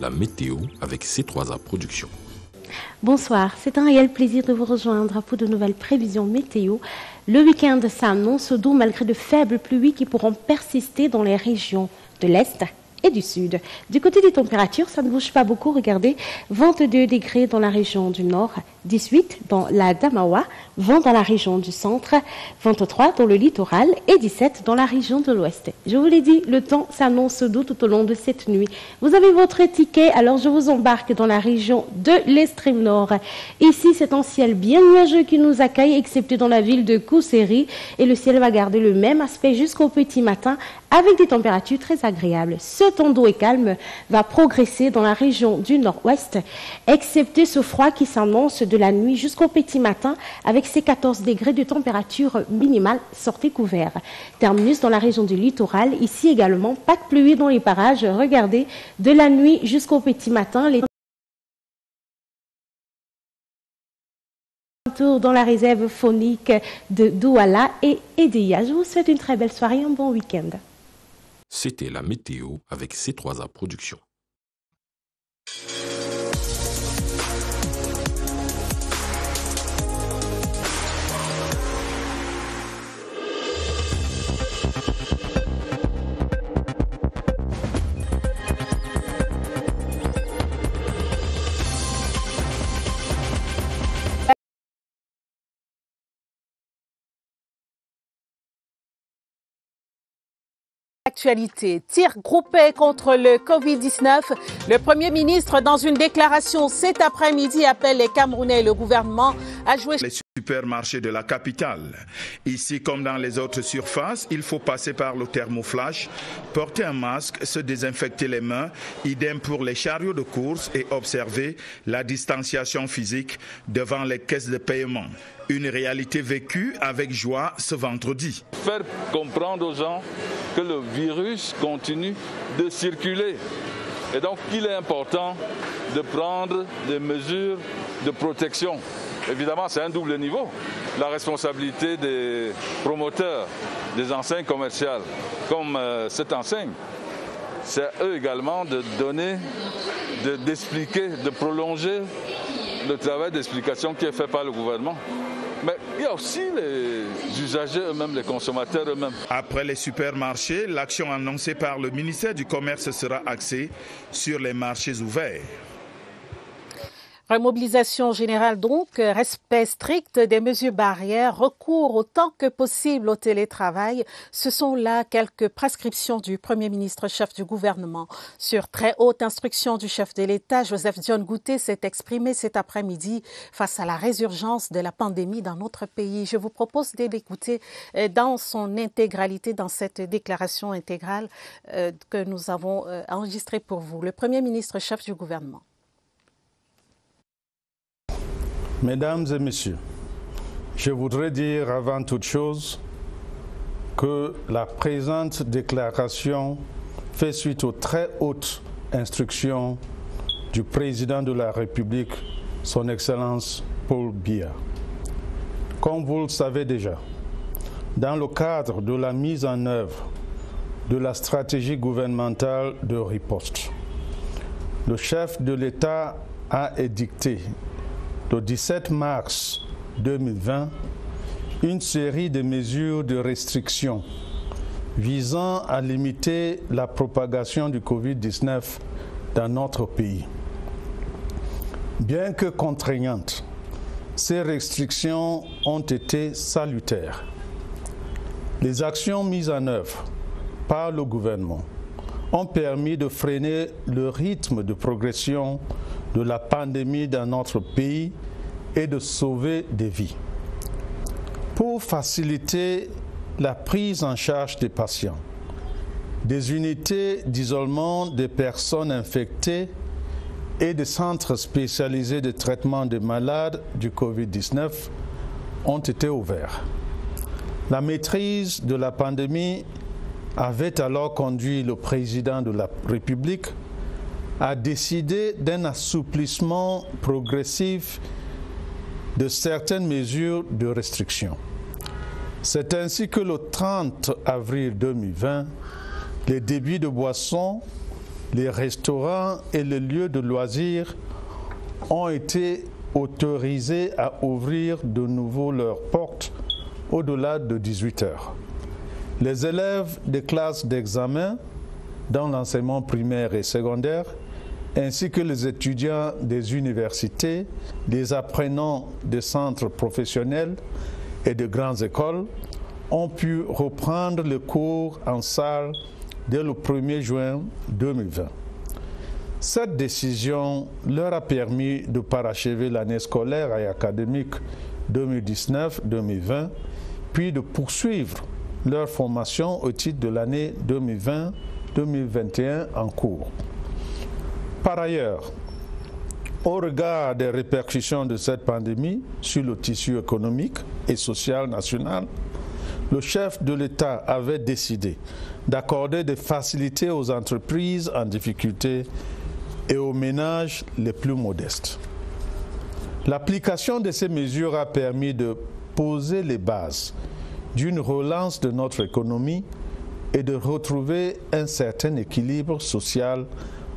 la météo avec C3A Productions. Bonsoir, c'est un réel plaisir de vous rejoindre pour de nouvelles prévisions météo. Le week-end s'annonce doux malgré de faibles pluies qui pourront persister dans les régions de l'Est et du Sud. Du côté des températures, ça ne bouge pas beaucoup. Regardez, 22 degrés dans la région du Nord, 18 dans la Damawa, 20 dans la région du Centre, 23 dans le littoral et 17 dans la région de l'Ouest. Je vous l'ai dit, le temps s'annonce doux tout au long de cette nuit. Vous avez votre ticket, alors je vous embarque dans la région de l'extrême nord. Ici, c'est un ciel bien nuageux qui nous accueille, excepté dans la ville de Kousséri, et le ciel va garder le même aspect jusqu'au petit matin avec des températures très agréables. Ce temps doux et calme va progresser dans la région du nord-ouest, excepté ce froid qui s'annonce de la nuit jusqu'au petit matin avec ses 14 degrés de température minimale. Sortez couverts. Terminus dans la région du littoral. Ici également, pas de pluie dans les parages. Regardez, de la nuit jusqu'au petit matin, les tours dans la réserve faunique de Douala et Edéa. Je vous souhaite une très belle soirée et un bon week-end. C'était la météo avec C3A Productions. Actualité, tir groupé contre le Covid-19. Le Premier ministre, dans une déclaration cet après-midi, appelle les Camerounais et le gouvernement à jouer les supermarchés de la capitale. Ici, comme dans les autres surfaces, il faut passer par le thermoflash, porter un masque, se désinfecter les mains, idem pour les chariots de course et observer la distanciation physique devant les caisses de paiement. Une réalité vécue avec joie ce vendredi. Faire comprendre aux gens que le virus continue de circuler et donc qu'il est important de prendre des mesures de protection. Évidemment, c'est un double niveau. La responsabilité des promoteurs, des enseignes commerciales, comme cette enseigne, c'est à eux également de donner, d'expliquer, de prolonger le travail d'explication qui est fait par le gouvernement. Mais il y a aussi les usagers eux-mêmes, les consommateurs eux-mêmes. Après les supermarchés, l'action annoncée par le ministère du Commerce sera axée sur les marchés ouverts. Remobilisation générale donc, respect strict des mesures barrières, recours autant que possible au télétravail. Ce sont là quelques prescriptions du Premier ministre, chef du gouvernement. Sur très haute instruction du chef de l'État, Joseph Dione Gouté s'est exprimé cet après-midi face à la résurgence de la pandémie dans notre pays. Je vous propose de l'écouter dans son intégralité, dans cette déclaration intégrale que nous avons enregistrée pour vous. Le Premier ministre, chef du gouvernement. Mesdames et messieurs, je voudrais dire avant toute chose que la présente déclaration fait suite aux très hautes instructions du président de la République, son Excellence Paul Biya. Comme vous le savez déjà, dans le cadre de la mise en œuvre de la stratégie gouvernementale de riposte, le chef de l'État a édicté le 17 mars 2020, une série de mesures de restriction visant à limiter la propagation du Covid-19 dans notre pays. Bien que contraignantes, ces restrictions ont été salutaires. Les actions mises en œuvre par le gouvernement ont permis de freiner le rythme de progression de la pandémie dans notre pays et de sauver des vies. Pour faciliter la prise en charge des patients, des unités d'isolement des personnes infectées et des centres spécialisés de traitement des malades du Covid-19 ont été ouverts. La maîtrise de la pandémie avait alors conduit le président de la République a décidé d'un assouplissement progressif de certaines mesures de restriction. C'est ainsi que le 30 avril 2020, les débits de boissons, les restaurants et les lieux de loisirs ont été autorisés à ouvrir de nouveau leurs portes au-delà de 18 heures. Les élèves des classes d'examen dans l'enseignement primaire et secondaire, ainsi que les étudiants des universités, les apprenants des centres professionnels et de grandes écoles ont pu reprendre le cours en salle dès le 1er juin 2020. Cette décision leur a permis de parachever l'année scolaire et académique 2019-2020, puis de poursuivre leur formation au titre de l'année 2020-2021 en cours. Par ailleurs, au regard des répercussions de cette pandémie sur le tissu économique et social national, le chef de l'État avait décidé d'accorder des facilités aux entreprises en difficulté et aux ménages les plus modestes. L'application de ces mesures a permis de poser les bases d'une relance de notre économie et de retrouver un certain équilibre social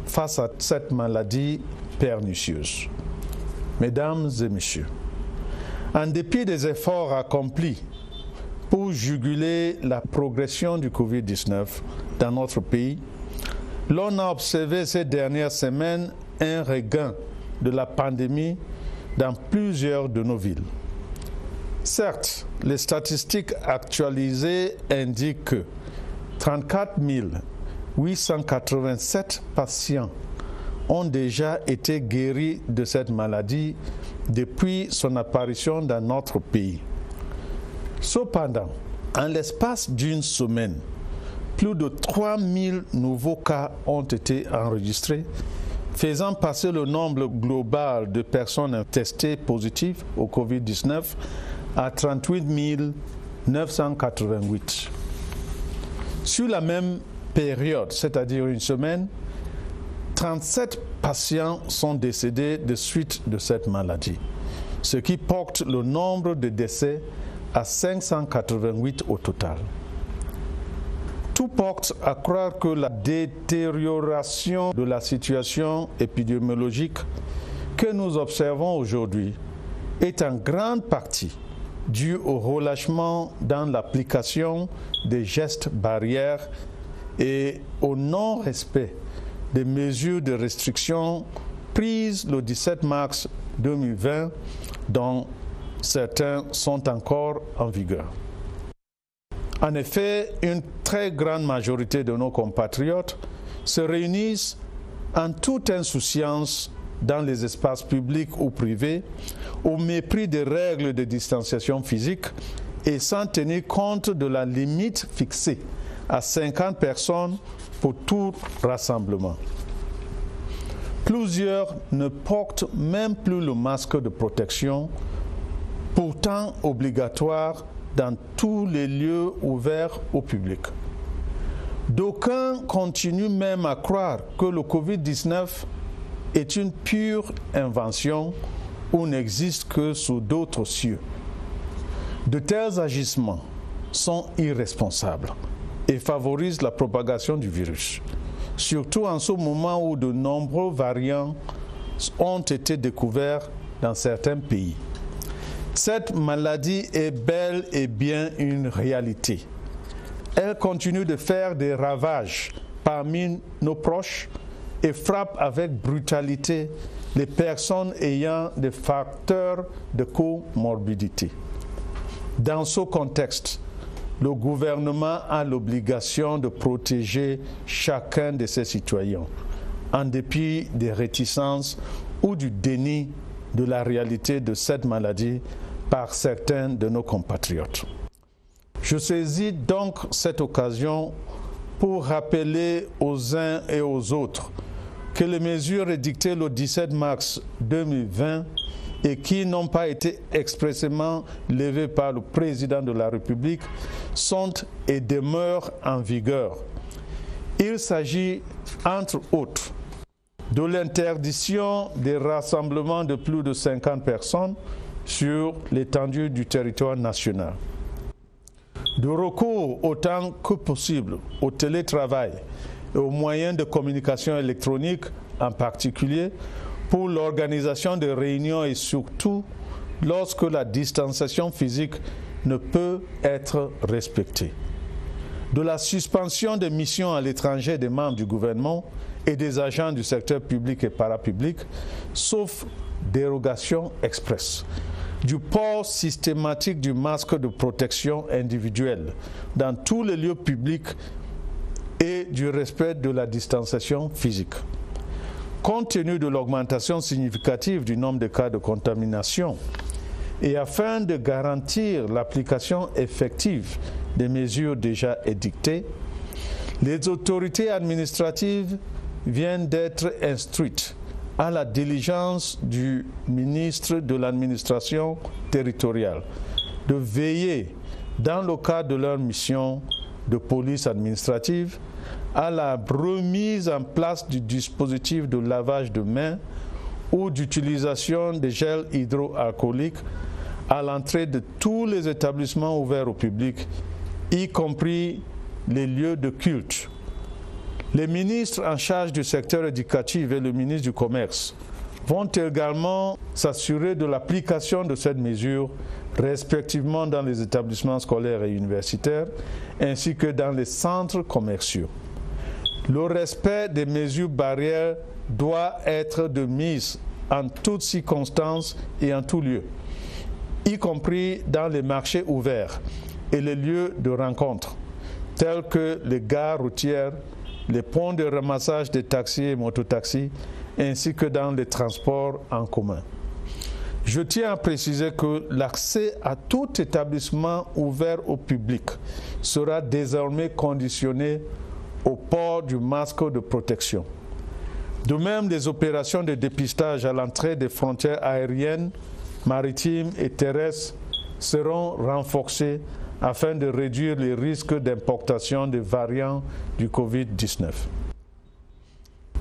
face à cette maladie pernicieuse. Mesdames et messieurs, en dépit des efforts accomplis pour juguler la progression du Covid-19 dans notre pays, l'on a observé ces dernières semaines un regain de la pandémie dans plusieurs de nos villes. Certes, les statistiques actualisées indiquent que 34 887 patients ont déjà été guéris de cette maladie depuis son apparition dans notre pays. Cependant, en l'espace d'une semaine, plus de 3000 nouveaux cas ont été enregistrés, faisant passer le nombre global de personnes testées positives au Covid-19 à 38 988. Sur la même période, c'est-à-dire une semaine, 37 patients sont décédés de suite de cette maladie, ce qui porte le nombre de décès à 588 au total. Tout porte à croire que la détérioration de la situation épidémiologique que nous observons aujourd'hui est en grande partie due au relâchement dans l'application des gestes barrières et au non-respect des mesures de restriction prises le 17 mars 2020, dont certains sont encore en vigueur. En effet, une très grande majorité de nos compatriotes se réunissent en toute insouciance dans les espaces publics ou privés, au mépris des règles de distanciation physique et sans tenir compte de la limite fixée à 50 personnes pour tout rassemblement. Plusieurs ne portent même plus le masque de protection, pourtant obligatoire dans tous les lieux ouverts au public. D'aucuns continuent même à croire que le Covid-19 est une pure invention ou n'existe que sous d'autres cieux. De tels agissements sont irresponsables et favorisent la propagation du virus, surtout en ce moment où de nombreux variants ont été découverts dans certains pays. Cette maladie est bel et bien une réalité. Elle continue de faire des ravages parmi nos proches et frappe avec brutalité les personnes ayant des facteurs de comorbidité. Dans ce contexte, le gouvernement a l'obligation de protéger chacun de ses citoyens, en dépit des réticences ou du déni de la réalité de cette maladie par certains de nos compatriotes. Je saisis donc cette occasion pour rappeler aux uns et aux autres que les mesures édictées le 17 mars 2020 et qui n'ont pas été expressément levées par le président de la République sont et demeurent en vigueur. Il s'agit, entre autres, de l'interdiction des rassemblements de plus de 50 personnes sur l'étendue du territoire national, de recours autant que possible au télétravail et aux moyens de communication électronique en particulier pour l'organisation de réunions et surtout lorsque la distanciation physique ne peut être respectée. De la suspension des missions à l'étranger des membres du gouvernement et des agents du secteur public et parapublic, sauf dérogation expresse. Du port systématique du masque de protection individuelle dans tous les lieux publics et du respect de la distanciation physique. Compte tenu de l'augmentation significative du nombre de cas de contamination et afin de garantir l'application effective des mesures déjà édictées, les autorités administratives viennent d'être instruites à la diligence du ministre de l'administration territoriale de veiller, dans le cadre de leur mission de police administrative, à la remise en place du dispositif de lavage de mains ou d'utilisation des gels hydroalcooliques à l'entrée de tous les établissements ouverts au public, y compris les lieux de culte. Les ministres en charge du secteur éducatif et le ministre du Commerce vont également s'assurer de l'application de cette mesure, respectivement dans les établissements scolaires et universitaires, ainsi que dans les centres commerciaux. Le respect des mesures barrières doit être de mise en toutes circonstances et en tout lieu, y compris dans les marchés ouverts et les lieux de rencontre, tels que les gares routières, les points de ramassage des taxis et mototaxis, ainsi que dans les transports en commun. Je tiens à préciser que l'accès à tout établissement ouvert au public sera désormais conditionné au port du masque de protection. De même, les opérations de dépistage à l'entrée des frontières aériennes, maritimes et terrestres seront renforcées afin de réduire les risques d'importation des variants du Covid-19.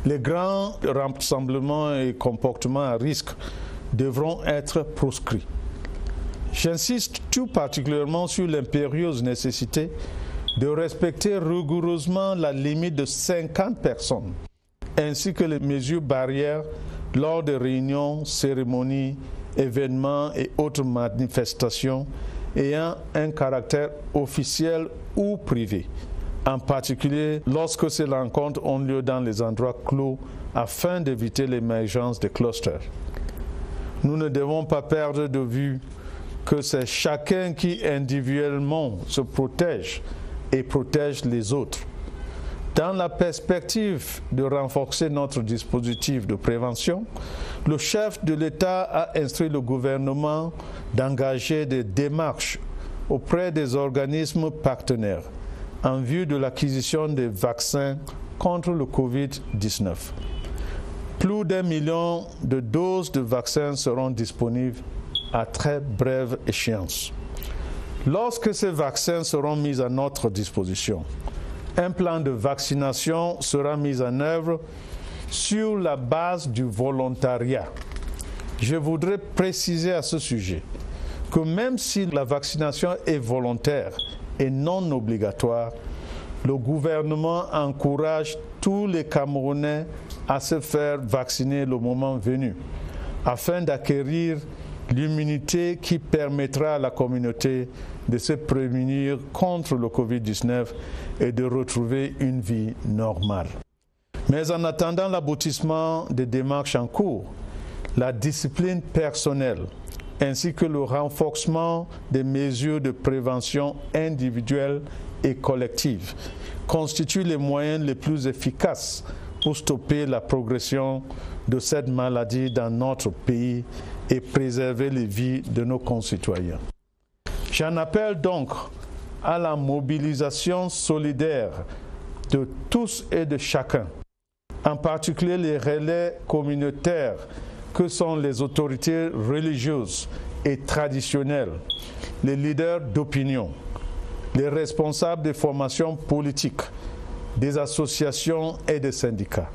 Les grands rassemblements et comportements à risque devront être proscrits. J'insiste tout particulièrement sur l'impérieuse nécessité de respecter rigoureusement la limite de 50 personnes, ainsi que les mesures barrières lors des réunions, cérémonies, événements et autres manifestations ayant un caractère officiel ou privé, en particulier lorsque ces rencontres ont lieu dans les endroits clos afin d'éviter l'émergence des clusters. Nous ne devons pas perdre de vue que c'est chacun qui individuellement se protège et protège les autres. Dans la perspective de renforcer notre dispositif de prévention, le chef de l'État a instruit le gouvernement d'engager des démarches auprès des organismes partenaires en vue de l'acquisition des vaccins contre le Covid-19. Plus d'1 million de doses de vaccins seront disponibles à très brève échéance. Lorsque ces vaccins seront mis à notre disposition, un plan de vaccination sera mis en œuvre sur la base du volontariat. Je voudrais préciser à ce sujet que même si la vaccination est volontaire et non obligatoire, le gouvernement encourage tous les Camerounais à se faire vacciner le moment venu, afin d'acquérir l'immunité qui permettra à la communauté de se prémunir contre le Covid-19 et de retrouver une vie normale. Mais en attendant l'aboutissement des démarches en cours, la discipline personnelle ainsi que le renforcement des mesures de prévention individuelles et collectives constituent les moyens les plus efficaces pour stopper la progression de cette maladie dans notre pays et préserver les vies de nos concitoyens. J'en appelle donc à la mobilisation solidaire de tous et de chacun, en particulier les relais communautaires que sont les autorités religieuses et traditionnelles, les leaders d'opinion, les responsables des formations politiques, des associations et des syndicats.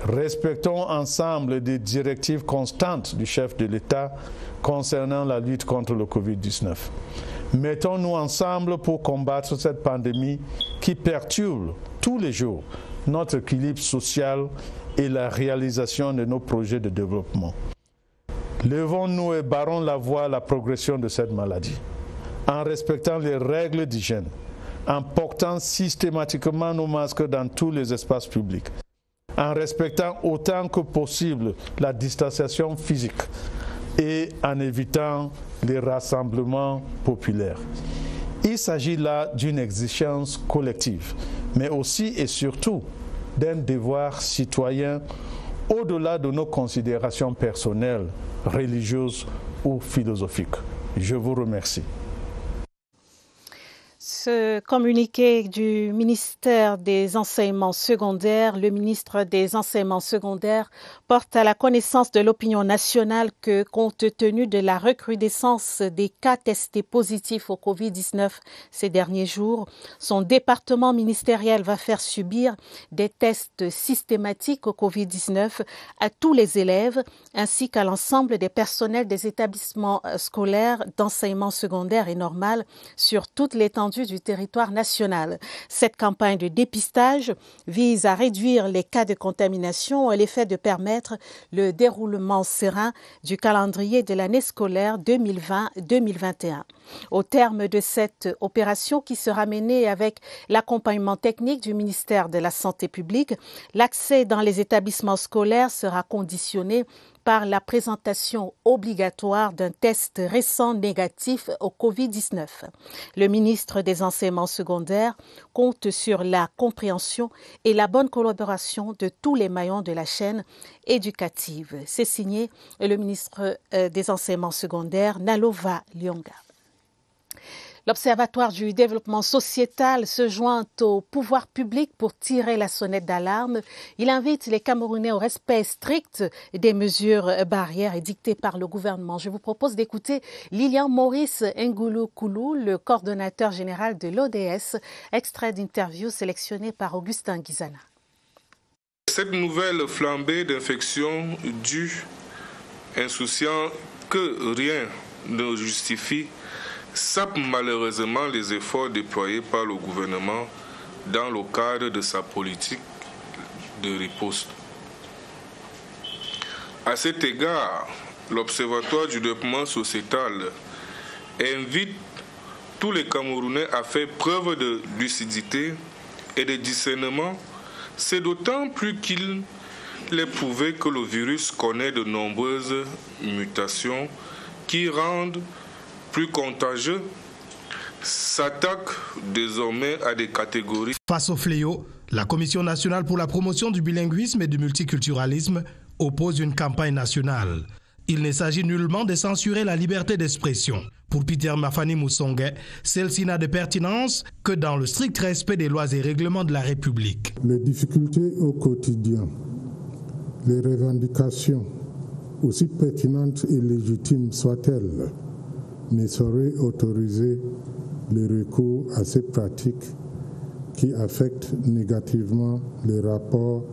Respectons ensemble des directives constantes du chef de l'État concernant la lutte contre le Covid-19. Mettons-nous ensemble pour combattre cette pandémie qui perturbe tous les jours notre équilibre social et la réalisation de nos projets de développement. Levons-nous et barrons la voie à la progression de cette maladie, en respectant les règles d'hygiène, en portant systématiquement nos masques dans tous les espaces publics, en respectant autant que possible la distanciation physique et en évitant les rassemblements populaires. Il s'agit là d'une exigence collective, mais aussi et surtout d'un devoir citoyen au-delà de nos considérations personnelles, religieuses ou philosophiques. Je vous remercie. Ce communiqué du ministère des Enseignements secondaires, le ministre des Enseignements secondaires porte à la connaissance de l'opinion nationale que, compte tenu de la recrudescence des cas testés positifs au Covid-19 ces derniers jours, son département ministériel va faire subir des tests systématiques au Covid-19 à tous les élèves ainsi qu'à l'ensemble des personnels des établissements scolaires d'enseignement secondaire et normal sur toute l'étendue du territoire national. Cette campagne de dépistage vise à réduire les cas de contamination et l'effet de permettre le déroulement serein du calendrier de l'année scolaire 2020-2021. Au terme de cette opération qui sera menée avec l'accompagnement technique du ministère de la Santé publique, l'accès dans les établissements scolaires sera conditionné par la présentation obligatoire d'un test récent négatif au Covid-19. Le ministre des Enseignements secondaires compte sur la compréhension et la bonne collaboration de tous les maillons de la chaîne éducative. C'est signé le ministre des Enseignements secondaires, Nalova Lyonga. L'Observatoire du développement sociétal se joint au pouvoir public pour tirer la sonnette d'alarme. Il invite les Camerounais au respect strict des mesures barrières édictées par le gouvernement. Je vous propose d'écouter Lilian Maurice Ngoulou-Koulou, le coordonnateur général de l'ODS, extrait d'interview sélectionné par Augustin Guizana. Cette nouvelle flambée d'infection due, insouciant que rien ne justifie, sape malheureusement les efforts déployés par le gouvernement dans le cadre de sa politique de riposte. À cet égard, l'Observatoire du développement sociétal invite tous les Camerounais à faire preuve de lucidité et de discernement. C'est d'autant plus qu'il est prouvé que le virus connaît de nombreuses mutations qui rendent plus contagieux, s'attaque désormais à des catégories. Face au fléau, la Commission nationale pour la promotion du bilinguisme et du multiculturalisme oppose une campagne nationale. Il ne s'agit nullement de censurer la liberté d'expression. Pour Peter Mafani Moussongue, celle-ci n'a de pertinence que dans le strict respect des lois et règlements de la République. Les difficultés au quotidien, les revendications, aussi pertinentes et légitimes soient-elles, ne saurait autoriser le recours à ces pratiques qui affectent négativement les rapports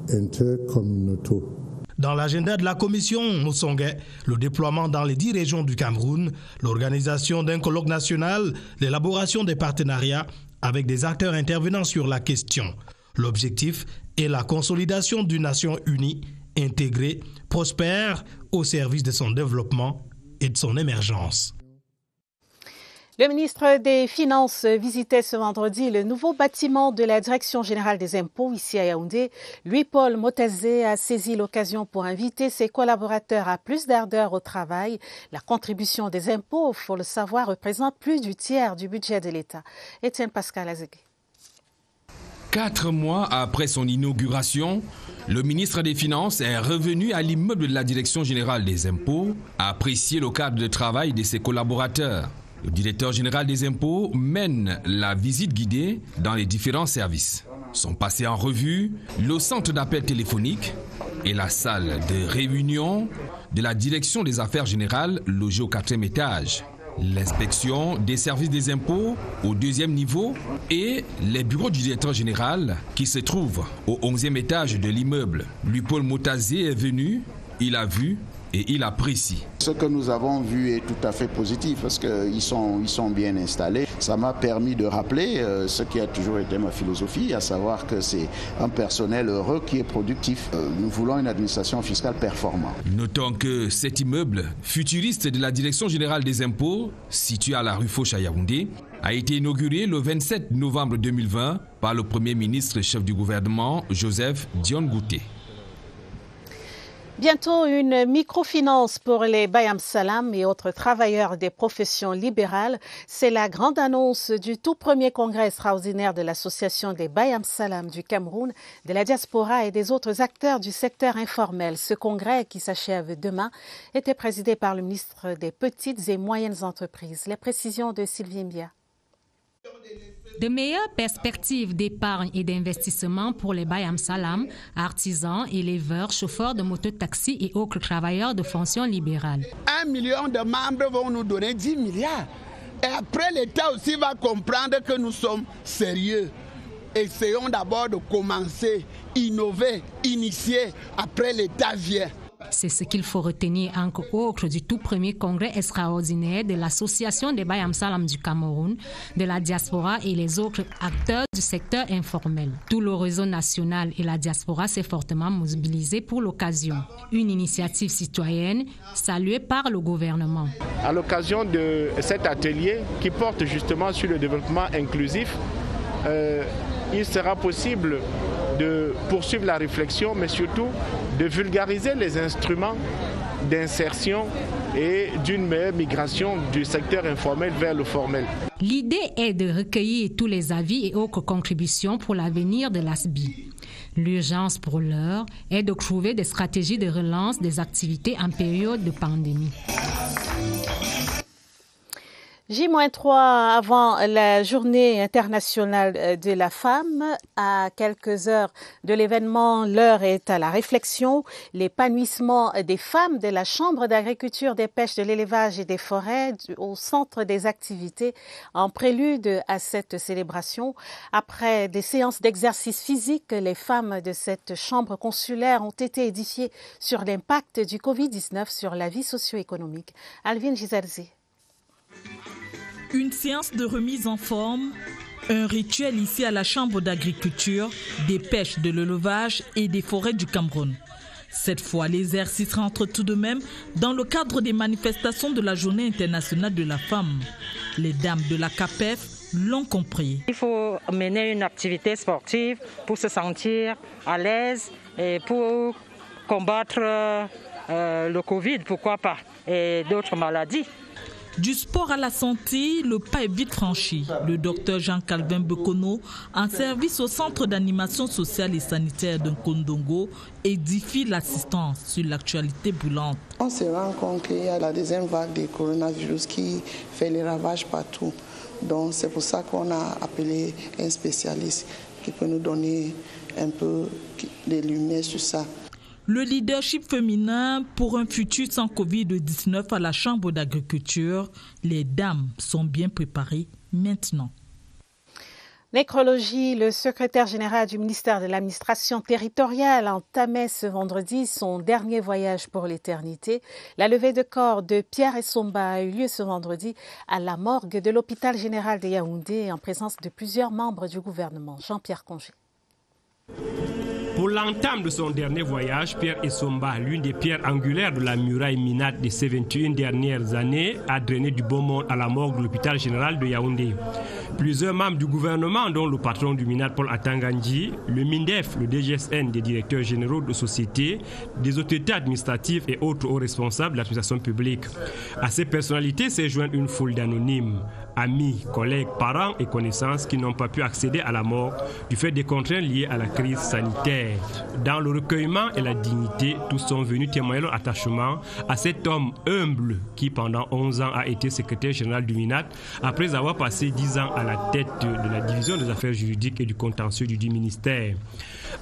intercommunautaux. Dans l'agenda de la commission Moussongue, le déploiement dans les 10 régions du Cameroun, l'organisation d'un colloque national, l'élaboration des partenariats avec des acteurs intervenant sur la question. L'objectif est la consolidation d'une nation unie, intégrée, prospère, au service de son développement et de son émergence. Le ministre des Finances visitait ce vendredi le nouveau bâtiment de la Direction générale des impôts ici à Yaoundé. Louis-Paul Motazé a saisi l'occasion pour inviter ses collaborateurs à plus d'ardeur au travail. La contribution des impôts, il faut le savoir, représente plus du tiers du budget de l'État. Étienne Pascal Azegui. 4 mois après son inauguration, le ministre des Finances est revenu à l'immeuble de la Direction générale des impôts, apprécier le cadre de travail de ses collaborateurs. Le directeur général des impôts mène la visite guidée dans les différents services. Sont passés en revue le centre d'appel téléphonique et la salle de réunion de la direction des affaires générales logée au 4e étage. L'inspection des services des impôts au 2e niveau et les bureaux du directeur général qui se trouvent au 11e étage de l'immeuble. Louis-Paul Motazé est venu, il a vu et il apprécie. Ce que nous avons vu est tout à fait positif parce qu'ils sont bien installés. Ça m'a permis de rappeler ce qui a toujours été ma philosophie, à savoir que c'est un personnel heureux qui est productif. Nous voulons une administration fiscale performante. Notons que cet immeuble futuriste de la Direction générale des impôts, situé à la rue Fauche à Yaoundé, a été inauguré le 27 novembre 2020 par le Premier ministre chef du gouvernement, Joseph Dione Gouté. Bientôt une microfinance pour les Bayam Salam et autres travailleurs des professions libérales. C'est la grande annonce du tout premier congrès extraordinaire de l'Association des Bayam Salam du Cameroun, de la diaspora et des autres acteurs du secteur informel. Ce congrès, qui s'achève demain, était présidé par le ministre des Petites et Moyennes Entreprises. Les précisions de Sylvie Mbia. De meilleures perspectives d'épargne et d'investissement pour les Bayam Salam, artisans, éleveurs, chauffeurs de mototaxi et autres travailleurs de fonctions libérales. 1 million de membres vont nous donner 10 milliards. Et après, l'État aussi va comprendre que nous sommes sérieux. Essayons d'abord de commencer, innover, initier. Après, l'État vient. C'est ce qu'il faut retenir entre autres du tout premier congrès extraordinaire de l'Association des Bayam Salam du Cameroun, de la diaspora et les autres acteurs du secteur informel. Tout le réseau national et la diaspora s'est fortement mobilisé pour l'occasion. Une initiative citoyenne saluée par le gouvernement. À l'occasion de cet atelier qui porte justement sur le développement inclusif, il sera possible de poursuivre la réflexion, mais surtout de vulgariser les instruments d'insertion et d'une meilleure migration du secteur informel vers le formel. L'idée est de recueillir tous les avis et autres contributions pour l'avenir de l'ASBI. L'urgence pour l'heure est de trouver des stratégies de relance des activités en période de pandémie. J-3 avant la journée internationale de la femme. À quelques heures de l'événement, l'heure est à la réflexion. L'épanouissement des femmes de la Chambre d'agriculture, des pêches, de l'élevage et des forêts au centre des activités en prélude à cette célébration. Après des séances d'exercice physique, les femmes de cette chambre consulaire ont été édifiées sur l'impact du Covid-19 sur la vie socio-économique. Alvin Gizalzi. Une séance de remise en forme, un rituel ici à la Chambre d'agriculture, des pêches, de l'élevage et des forêts du Cameroun. Cette fois, l'exercice rentre tout de même dans le cadre des manifestations de la Journée internationale de la femme. Les dames de la CAPEF l'ont compris. Il faut mener une activité sportive pour se sentir à l'aise et pour combattre le Covid, pourquoi pas, et d'autres maladies. Du sport à la santé, le pas est vite franchi. Le docteur Jean-Calvin Bekono, en service au centre d'animation sociale et sanitaire de Kondongo, édifie l'assistance sur l'actualité brûlante. On se rend compte qu'il y a la deuxième vague du coronavirus qui fait les ravages partout. Donc c'est pour ça qu'on a appelé un spécialiste qui peut nous donner un peu de lumière sur ça. Le leadership féminin pour un futur sans Covid-19 à la Chambre d'agriculture, les dames sont bien préparées maintenant. Nécrologie, le secrétaire général du ministère de l'administration territoriale entamait ce vendredi son dernier voyage pour l'éternité. La levée de corps de Pierre Essomba a eu lieu ce vendredi à la morgue de l'hôpital général de Yaoundé en présence de plusieurs membres du gouvernement. Jean-Pierre Congé. Pour l'entame de son dernier voyage, Pierre Essomba, l'une des pierres angulaires de la muraille minate de ces 21 dernières années, a drainé du bon monde à la morgue de l'hôpital général de Yaoundé. Plusieurs membres du gouvernement, dont le patron du MINAT Paul Atangandji, le MINDEF, le DGSN, des directeurs généraux de sociétés, des autorités administratives et autres hauts responsables de l'administration publique. À ces personnalités s'est jointe une foule d'anonymes, amis, collègues, parents et connaissances qui n'ont pas pu accéder à la mort du fait des contraintes liées à la crise sanitaire. Dans le recueillement et la dignité, tous sont venus témoigner leur attachement à cet homme humble qui pendant 11 ans a été secrétaire général du MINAT après avoir passé 10 ans à la tête de la division des affaires juridiques et du contentieux du dit ministère.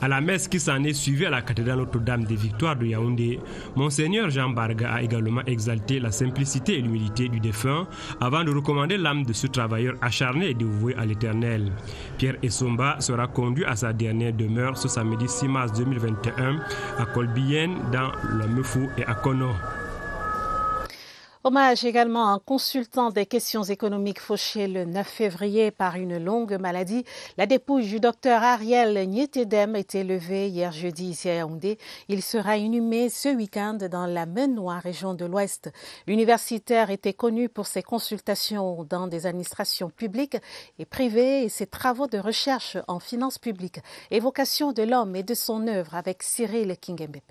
À la messe qui s'en est suivie à la cathédrale Notre-Dame des Victoires de Yaoundé, Monseigneur Jean Barga a également exalté la simplicité et l'humilité du défunt avant de recommander l'âme de ce travailleur acharné et dévoué à l'Éternel. Pierre Essomba sera conduit à sa dernière demeure ce samedi 6 mars 2021 à Kolbiyen, dans la Mefou et à Kono. Hommage également à un consultant des questions économiques fauché le 9 février par une longue maladie. La dépouille du docteur Ariel Nietedem était levée hier jeudi ici à Yaoundé. Il sera inhumé ce week-end dans la Menoie, région de l'Ouest. L'universitaire était connu pour ses consultations dans des administrations publiques et privées et ses travaux de recherche en finances publiques. Évocation de l'homme et de son œuvre avec Cyril Kingembepe.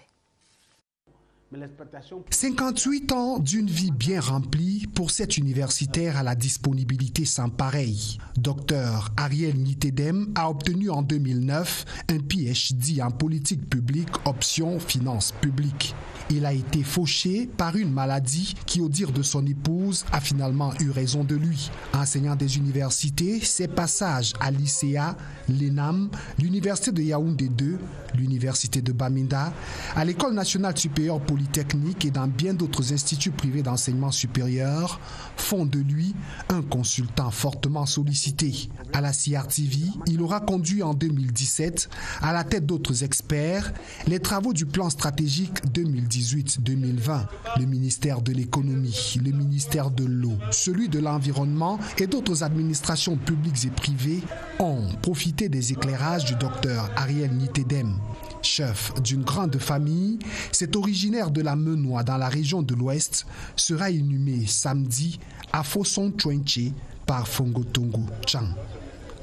58 ans d'une vie bien remplie pour cet universitaire à la disponibilité sans pareil. Dr Ariel Nietedem a obtenu en 2009 un PhD en politique publique option finances publiques. Il a été fauché par une maladie qui, au dire de son épouse, a finalement eu raison de lui. Enseignant des universités, ses passages à l'ICA, l'ENAM, l'Université de Yaoundé 2, l'Université de Bamenda, à l'École nationale supérieure polytechnique et dans bien d'autres instituts privés d'enseignement supérieur font de lui un consultant fortement sollicité. À la CRTV, il aura conduit en 2017, à la tête d'autres experts, les travaux du plan stratégique 2018-2020, le ministère de l'économie, le ministère de l'eau, celui de l'environnement et d'autres administrations publiques et privées ont profité des éclairages du docteur Ariel Nietedem. Chef d'une grande famille, cet originaire de la Menoie dans la région de l'Ouest sera inhumé samedi à Fosson Twenche par Fongotongo Chang.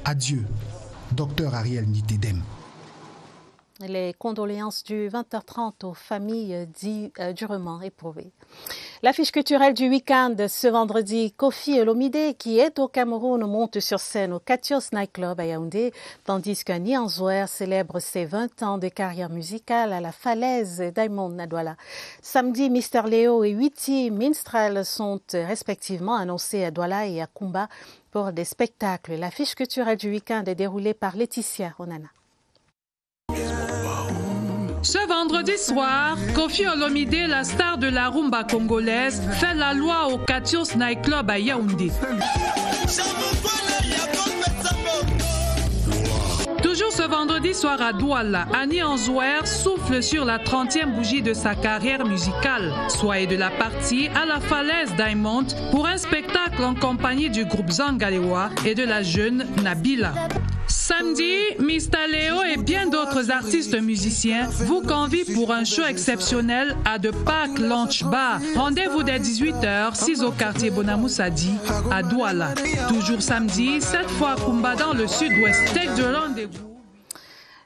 Adieu, docteur Ariel Nietedem. Les condoléances du 20h30 aux familles durement éprouvées. L'affiche culturelle du week-end ce vendredi, Koffi Olomide, qui est au Cameroun, monte sur scène au Katios Nightclub à Yaoundé, tandis qu'un Nianzouer célèbre ses 20 ans de carrière musicale à la Falaise Diamond à Douala. Samedi, Mr Léo et Witty Minstrel sont respectivement annoncés à Douala et à Kumba pour des spectacles. L'affiche culturelle du week-end est déroulée par Laetitia Onana. Ce vendredi soir, Koffi Olomide, la star de la rumba congolaise, fait la loi au Katios Nightclub à Yaoundé. Toujours ce vendredi soir à Douala, Annie Anzouer souffle sur la 30e bougie de sa carrière musicale. Soyez de la partie à la Falaise Diamond pour un spectacle en compagnie du groupe Zangalewa et de la jeune Nabila. Samedi, Mr Léo et bien d'autres artistes musiciens vous convient pour un show exceptionnel à The Park Lunch Bar. Rendez-vous dès 18h, 6 au quartier Bonamoussadi à Douala. Toujours samedi, cette fois à Kumba dans le sud-ouest. Take the rendez-vous.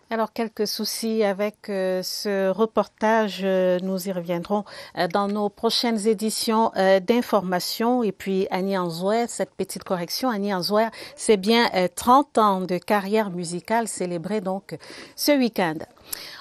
Alors, quelques soucis avec ce reportage. Nous y reviendrons dans nos prochaines éditions d'information. Et puis, Annie Anzouer, cette petite correction, Annie Anzouer, c'est bien 30 ans de carrière musicale célébrée donc ce week-end.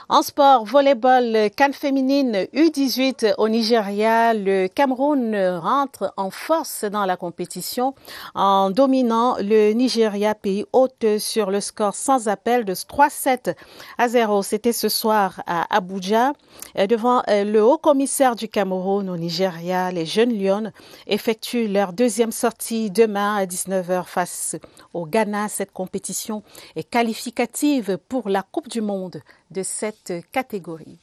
En sport, volleyball, CAN féminine U18 au Nigeria, le Cameroun rentre en force dans la compétition en dominant le Nigeria, pays hôte, sur le score sans appel de 3-7-0. C'était ce soir à Abuja. Devant le haut-commissaire du Cameroun au Nigeria, les Jeunes Lions effectuent leur deuxième sortie demain à 19h face au Ghana. Cette compétition est qualificative pour la Coupe du Monde de cette catégorie.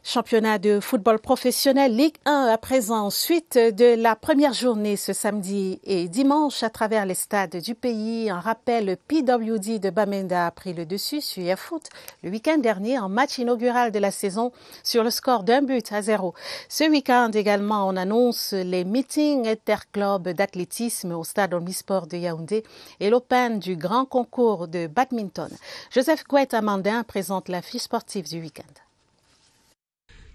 Championnat de football professionnel Ligue 1 à présent, suite de la première journée ce samedi et dimanche à travers les stades du pays. Un rappel, PWD de Bamenda a pris le dessus sur UFoot le week-end dernier en match inaugural de la saison sur le score d'1-0. Ce week-end également, on annonce les meetings interclubs d'athlétisme au stade omnisport de Yaoundé et l'Open du grand concours de badminton. Joseph Gouet-Amandin présente la fiche sportive du week-end.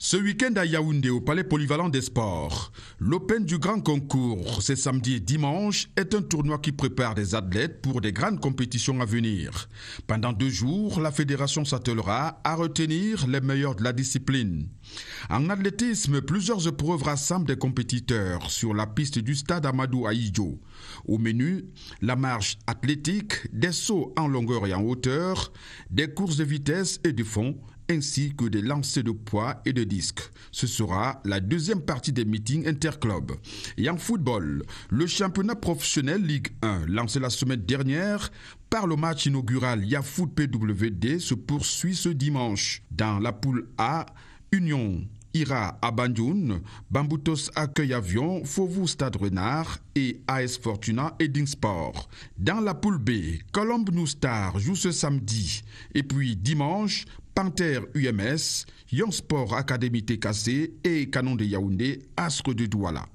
Ce week-end à Yaoundé, au Palais Polyvalent des Sports, l'Open du Grand Concours, ce samedi et dimanche, est un tournoi qui prépare des athlètes pour des grandes compétitions à venir. Pendant 2 jours, la fédération s'attelera à retenir les meilleurs de la discipline. En athlétisme, plusieurs épreuves rassemblent des compétiteurs sur la piste du stade Amadou Ahidjo. Au menu, la marche athlétique, des sauts en longueur et en hauteur, des courses de vitesse et de fond, ainsi que des lancers de poids et de disques. Ce sera la deuxième partie des meetings interclubs. Et en football, le championnat professionnel Ligue 1, lancé la semaine dernière par le match inaugural Yafoot PWD, se poursuit ce dimanche. Dans la poule A, Union ira à Bandioun, Bamboutos accueille Avion, Fauveau Stade Renard et AS Fortuna Eding Sport. Dans la poule B, Colombe New Star joue ce samedi. Et puis dimanche, Panthère UMS, Young Sport Académie TKC et Canon de Yaoundé, Astre de Douala.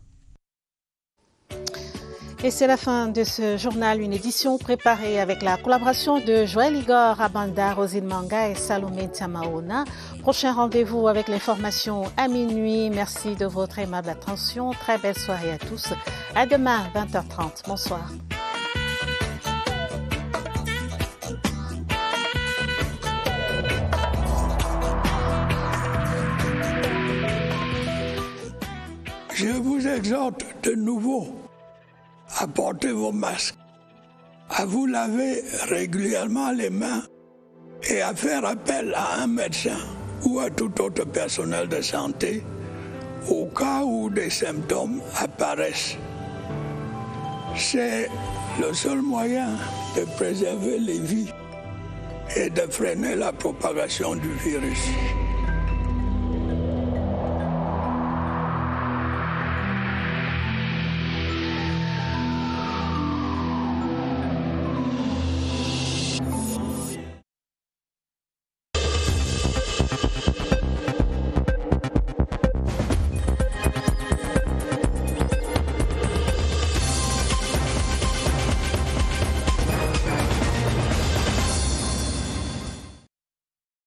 Et c'est la fin de ce journal, une édition préparée avec la collaboration de Joël Igor Abanda, Rosine Manga et Salomé Tiamaona. Prochain rendez-vous avec l'information à minuit. Merci de votre aimable attention. Très belle soirée à tous. À demain, 20h30. Bonsoir. Je vous exhorte de nouveau à porter vos masques, à vous laver régulièrement les mains et à faire appel à un médecin ou à tout autre personnel de santé au cas où des symptômes apparaissent. C'est le seul moyen de préserver les vies et de freiner la propagation du virus.